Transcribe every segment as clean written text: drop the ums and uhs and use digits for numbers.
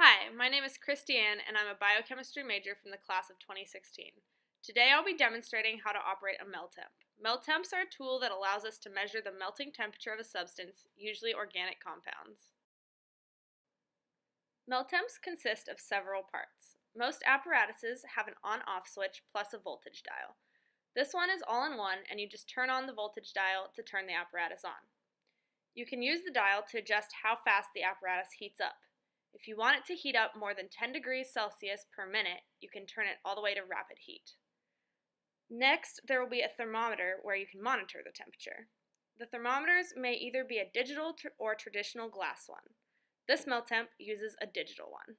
Hi, my name is Christiane and I'm a biochemistry major from the class of 2016. Today I'll be demonstrating how to operate a Meltemp. Meltemps are a tool that allows us to measure the melting temperature of a substance, usually organic compounds. Meltemps consist of several parts. Most apparatuses have an on-off switch plus a voltage dial. This one is all-in-one and you just turn on the voltage dial to turn the apparatus on. You can use the dial to adjust how fast the apparatus heats up. If you want it to heat up more than 10 degrees Celsius per minute, you can turn it all the way to rapid heat. Next, there will be a thermometer where you can monitor the temperature. The thermometers may either be a digital or traditional glass one. This Meltemp uses a digital one.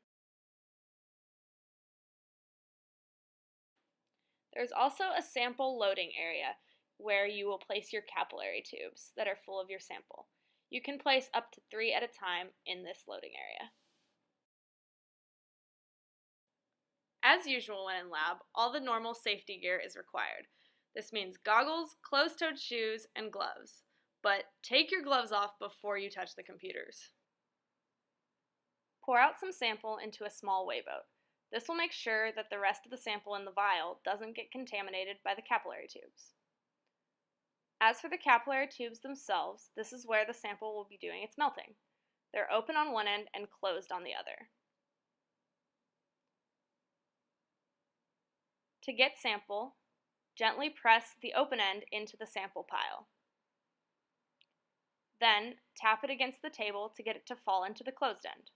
There's also a sample loading area where you will place your capillary tubes that are full of your sample. You can place up to 3 at a time in this loading area. As usual when in lab, all the normal safety gear is required. This means goggles, closed-toed shoes, and gloves. But take your gloves off before you touch the computers. Pour out some sample into a small weigh boat. This will make sure that the rest of the sample in the vial doesn't get contaminated by the capillary tubes. As for the capillary tubes themselves, this is where the sample will be doing its melting. They're open on one end and closed on the other. To get sample, gently press the open end into the sample pile. Then, tap it against the table to get it to fall into the closed end.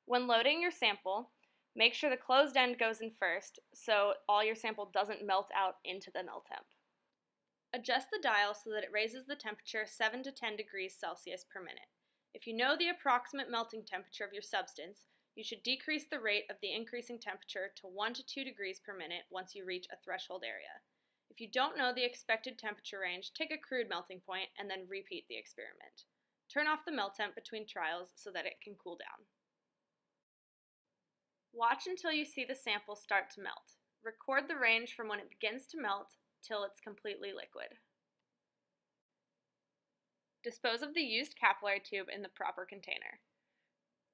When loading your sample, make sure the closed end goes in first so all your sample doesn't melt out into the Meltemp. Adjust the dial so that it raises the temperature 7 to 10 degrees Celsius per minute. If you know the approximate melting temperature of your substance, you should decrease the rate of the increasing temperature to 1 to 2 degrees per minute once you reach a threshold area. If you don't know the expected temperature range, take a crude melting point and then repeat the experiment. Turn off the Meltemp between trials so that it can cool down. Watch until you see the sample start to melt. Record the range from when it begins to melt till it's completely liquid. Dispose of the used capillary tube in the proper container.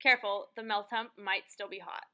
Careful, the Meltemp might still be hot.